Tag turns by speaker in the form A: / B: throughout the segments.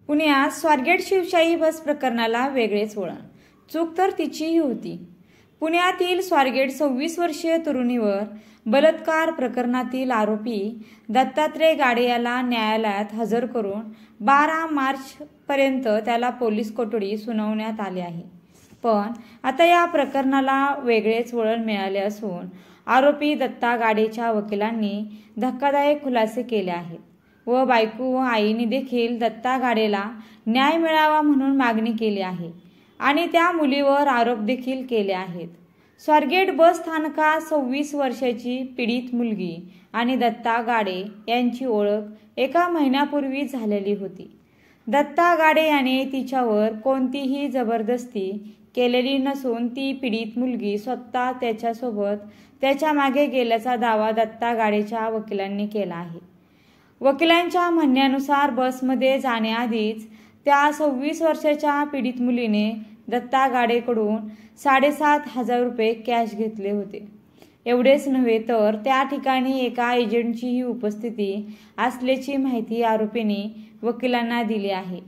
A: पुण्यात स्वारगेट शिवशाही बस प्रकरणाला वेगळेच वळण. चूक तर तिचीही होती. पुण्यातील स्वारगेट 26 वर्षीय तरुणीवर बलात्कार प्रकरणातील आरोपी दत्तात्रय गाडे याला न्यायालयात हजर करून 12 मार्च पर्यंत त्याला पोलीस कोठडी सुनावण्यात आली आहे. पण आता या प्रकरणाला वेगळेच वळण मिळाले असून आरोपी दत्ता गाडेच्या वकिलांनी धक्कादायक खुलासे केले आहेत व बायको व आईने देखील दत्ता गाडेला न्याय मिळावा म्हणून मागणी केली आहे आणि त्या मुलीवर आरोप देखील केले आहेत. स्वारगेट बस स्थानकात 26 वर्षाची पीडित मुलगी आणि दत्ता गाडे यांची ओळख एका महिन्यापूर्वी झालेली होती. दत्ता गाडे याने तिच्यावर कोणतीही जबरदस्ती केलेली नसून ती पीडित मुलगी स्वतः त्याच्यासोबत त्याच्या मागे गेल्याचा दावा दत्ता गाडेच्या वकिलांनी केला आहे. वकिलांच्या म्हणण्यानुसार बसमध्ये जाण्याआधीच त्या 26 वर्षाच्या पीडित मुलीने दत्ता गाडेकडून 7,500 रुपये कॅश घेतले होते. एवढेच नव्हे तर त्या ठिकाणी एका एजंटचीही उपस्थिती असल्याची माहिती आरोपींनी वकिलांना दिली आहे.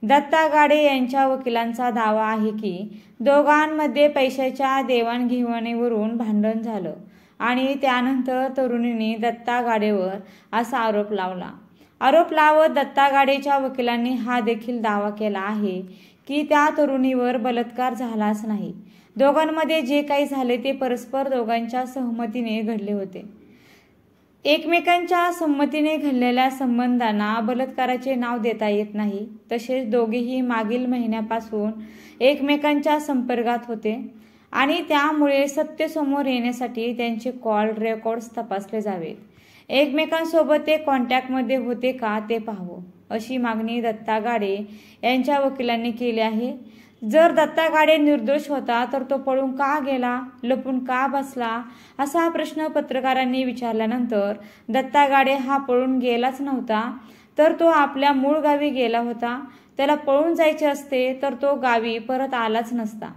A: दत्ता गाडे यांच्या वकिलांचा दावा आहे की दोघांमध्ये पैशाच्या देवाणघेवाणीवरून भांडण झालं आणि त्यानंतर तरुणीने दत्ता गाडेवर असा आरोप लावला. आरोप लावत दत्ता गाडेच्या वकिलांनी हा देखील दावा केला आहे की त्या तरुणीवर बलात्कार झालाच नाही. दोघांमध्ये जे काही झाले ते परस्पर दोघांच्या सहमतीने घडले होते. एकमेकांच्या संमतीने घडलेल्या संबंधांना बलात्काराचे नाव देता येत नाही. तसेच दोघेही मागील महिन्यापासून एकमेकांच्या संपर्कात होते आणि त्यामुळे सत्य समोर येण्यासाठी त्यांचे कॉल रेकॉर्ड्स तपासले जावेत. एकमेकांसोबत ते कॉन्टॅक्टमध्ये होते का ते पाहावं अशी मागणी दत्ता गाडे यांच्या वकिलांनी केली आहे. जर दत्ता गाडे निर्दोष होता तर तो पळून का गेला, लपून का बसला असा प्रश्न पत्रकारांनी विचारल्यानंतर दत्ता गाडे हा पळून गेलाच नव्हता तर तो आपल्या मूळ गावी गेला होता. त्याला पळून जायचे असते तर तो गावी परत आलाच नसता.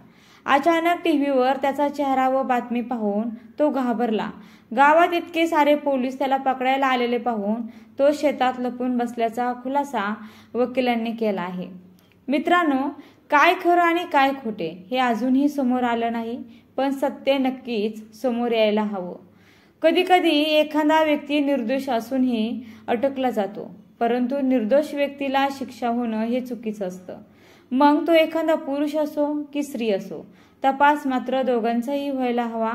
A: अचानक टीव्हीवर त्याचा चेहरा व बातमी पाहून तो घाबरला. गावात इतके सारे पोलीस त्याला पकडायला आलेले पाहून तो शेतात लपून बसल्याचा खुलासा वकिलांनी केला आहे. मित्रांनो, काय खरं आणि काय खोटे हे अजूनही समोर आलं नाही, पण सत्य नक्कीच समोर यायला हवं. कधी कधी एखादा व्यक्ती निर्दोष असूनही अटकला जातो, परंतु निर्दोष व्यक्तीला शिक्षा होणं हे चुकीचं असतं. मग तो एखादा पुरुष असो की स्त्री असो, तपास मात्र दोघांचाही व्हायला हवा.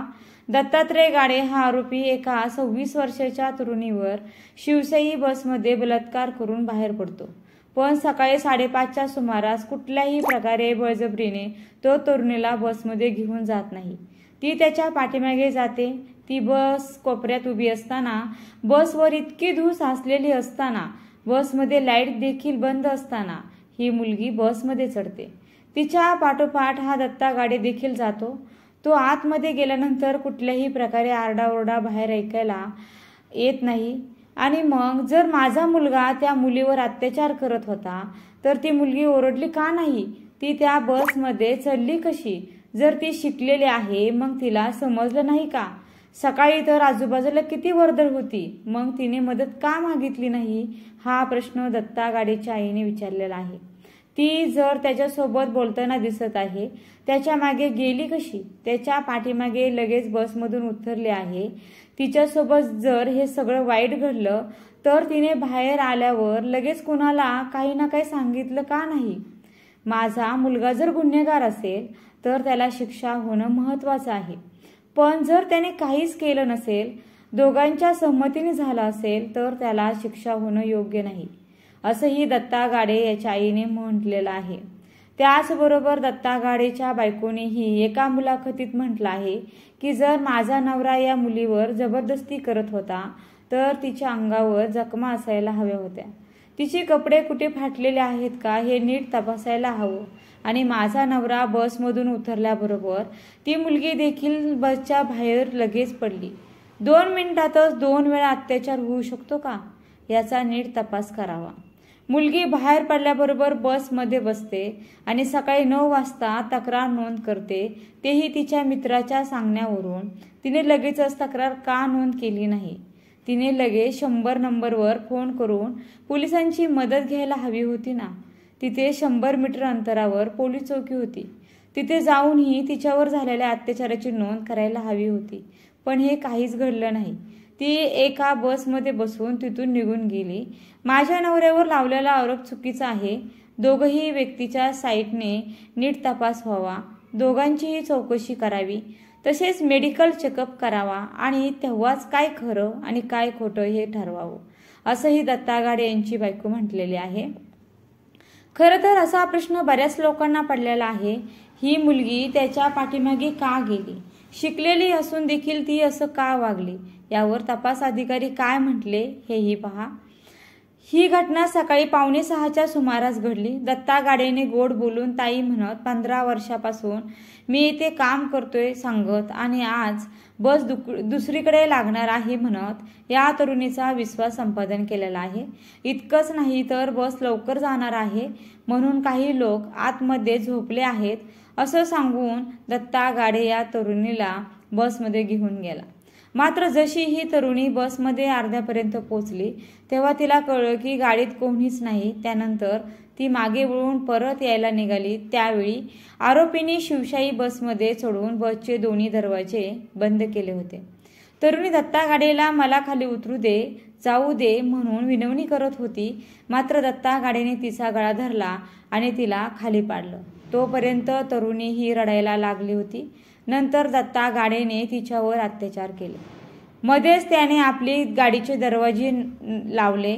A: दत्तात्रय गाडे हा आरोपी एका 26 वर्षाच्या तरुणीवर शिवशाही बसमध्ये बलात्कार करून बाहेर पडतो. पण सकाळी 5:30च्या सुमारास कुठल्याही प्रकारे बळजबरीने तो तरुणीला बसमध्ये घेऊन जात नाही. ती त्याच्या पाठीमागे जाते. ती बस कोपऱ्यात उभी असताना, बसवर इतकी धूळ साचलेली असताना, बसमध्ये लाईट देखील बंद असताना ही मुलगी बसमध्ये चढते. तिच्या पाठोपाठ हा दत्ता गाडे देखील जातो. तो आतमध्ये गेल्यानंतर कुठल्याही प्रकारे आरडाओरडा बाहेर ऐकायला येत नाही. आणि मग जर माझा मुलगा त्या मुलीवर अत्याचार करत होता तर ती मुलगी ओरडली का नाही? ती त्या बसमध्ये चढली कशी? जर ती शिकलेली आहे मग तिला समजलं नाही का? सकाळी तर आजूबाजूला किती वर्दळ होती, मग तिने मदत का मागितली नाही? हा प्रश्न दत्ता गाडेच्या आईने विचारलेला आहे. ती जर त्याच्यासोबत बोलताना दिसत आहे, त्याच्या मागे गेली कशी? त्याच्या पाठीमागे लगेच बसमधून उतरले आहे. तिच्यासोबत जर हे सगळं वाईट घडलं तर तिने बाहेर आल्यावर लगेच कुणाला काही ना काही सांगितलं का नाही? माझा मुलगा जर गुन्हेगार असेल तर त्याला शिक्षा होणं महत्वाचं आहे. पण जर त्याने काहीच केलं नसेल, दोघांच्या संमतीने झालं असेल तर त्याला शिक्षा होणं योग्य नाही, असंही दत्ता गाडे याच्या आईने म्हटलेलं आहे. त्याचबरोबर दत्ता गाडेच्या बायकोनेही एका मुलाखतीत म्हटलं आहे की जर माझा नवरा या मुलीवर जबरदस्ती करत होता तर तिच्या अंगावर जखमा असायला हव्या होत्या. तिचे कपडे कुठे फाटलेले आहेत का हे नीट तपासायला हवं. आणि माझा नवरा बसमधून उतरल्याबरोबर ती मुलगी देखील बसच्या बाहेर लगेच पडली. 2 मिनिटातच 2 वेळा अत्याचार होऊ शकतो का याचा नीट तपास करावा. मुलगी बाहेर पडल्याबरोबर बसमध्ये बसते आणि सकाळी 9 वाजता तक्रार नोंद करते, तेही तिच्या मित्राच्या सांगण्यावरून. तिने लगेचच तक्रार का नोंद केली नाही? तिने लगेच 100 नंबरवर फोन करून पोलिसांची मदत घ्यायला हवी होती ना. तिथे 100 मीटर अंतरावर पोलीस चौकी होती. तिथे जाऊनही तिच्यावर झालेल्या अत्याचाराची नोंद करायला हवी होती, पण हे काहीच घडलं नाही. ती एका बसमध्ये बसून तिथून निघून गेली. माझ्या नवऱ्यावर लावलेला आरोप चुकीचा आहे. दोघंही व्यक्तीच्या साईटने नीट तपास व्हावा, दोघांचीही चौकशी करावी, तसेच मेडिकल चेकअप करावा आणि तेव्हाच काय खरं आणि काय खोटं हे ठरवावं, असंही दत्ता गाडे यांची बायको म्हटलेली आहे. खरं तर असा प्रश्न बऱ्याच लोकांना पडलेला आहे, ही मुलगी त्याच्या पाठीमागे का गेली? शिकलेली असून देखील ती असं का वागली? यावर तपास अधिकारी काय म्हटले हेही पहा. ही घटना सकाळी 5:45च्या सुमारास घडली. दत्ता गाडेने गोड बोलून ताई म्हणत 15 वर्षापासून मी इथे काम करतोय सांगत आणि आज बस दुसरीकडे लागणार आहे म्हणत या तरुणीचा विश्वास संपादन केलेला आहे. इतकंच नाही तर बस लवकर जाणार आहे म्हणून काही लोक आतमध्ये झोपले आहेत असं सांगून दत्ता गाडे या तरुणीला बसमध्ये घेऊन गेला. मात्र जशी ही तरुणी बसमध्ये अर्ध्यापर्यंत पोहोचली तेव्हा तिला कळलं की गाडीत कोणीच नाही. त्यानंतर ती मागे वळून परत यायला निघाली. त्यावेळी आरोपींनी शिवशाही बसमध्ये चढून बसचे दोन्ही दरवाजे बंद केले होते. तरुणी दत्ता गाडेला मला खाली उतरू दे, जाऊ दे म्हणून विनवणी करत होती. मात्र दत्ता गाडेने तिचा गळा धरला आणि तिला खाली पाडलं. तोपर्यंत तरुणी ही रडायला लागली होती. नंतर दत्ता गाडेने तिच्यावर अत्याचार केले. मध्येच त्याने आपली गाडीचे दरवाजे लावले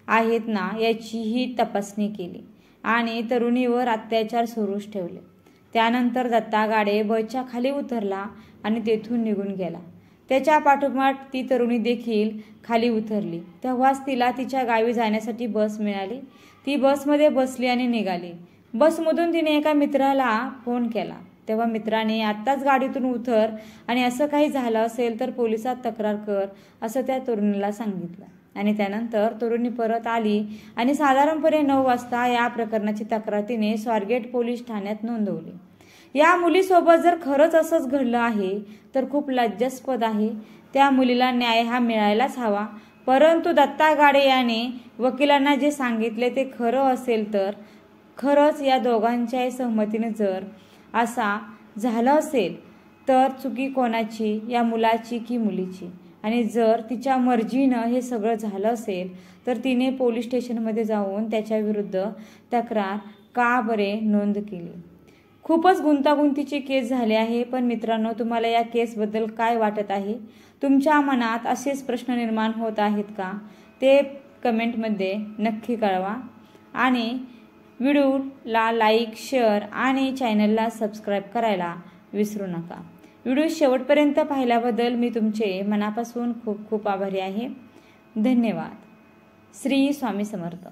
A: आहेत ना याचीही तपासणी केली आणि तरुणीवर अत्याचार सुरूच ठेवले. त्यानंतर दत्ता गाडे बसच्या खाली उतरला आणि तेथून निघून गेला. त्याच्या पाठोपाठ ती तरुणी देखील खाली उतरली. तेव्हाच तिला तिच्या गावी जाण्यासाठी बस मिळाली. ती बसमध्ये बसली आणि निघाली. बसमधून तिने एका मित्राला फोन केला. तेव्हा मित्राने आत्ताच गाडीतून उतर आणि असं काही झालं असेल तर पोलिसात तक्रार कर असं त्या तरुणीला सांगितलं. आणि त्यानंतर तरुणी परत आली आणि साधारणपणे 9 वाजता या प्रकरणाची तक्रार तिने स्वारगेट पोलीस ठाण्यात नोंदवली. या मुलीसोबत जर खरंच असंच घडलं आहे तर खूप लज्जास्पद आहे. त्या मुलीला न्याय हा मिळायलाच हवा. परंतु दत्ता गाडे याने वकिलांना जे सांगितले ते खरं असेल तर खरंच या दोघांच्या सहमतीने जर असा झालं असेल तर चुकी कोणाची, या मुलाची की मुलीची? आणि जर तिच्या मर्जीनं हे सगळं झालं असेल तर तिने पोलीस स्टेशनमध्ये जाऊन त्याच्या विरुद्ध तक्रार का बरे नोंद केली? खूपच गुंतागुंतीची केस झाली आहे. पण मित्रांनो, तुम्हाला या केसबद्दल काय वाटत आहे? तुमच्या मनात असेच प्रश्न निर्माण होत आहेत का? ते कमेंटमध्ये नक्की कळवा. आणि व्हिडिओला लाईक, शेअर आणि चॅनलला सबस्क्राईब करायला विसरू नका. व्हिडिओ शेवटपर्यंत पाहिल्याबद्दल मी तुमचे मनापासून खूप खूप आभारी आहे. धन्यवाद. श्री स्वामी समर्थ.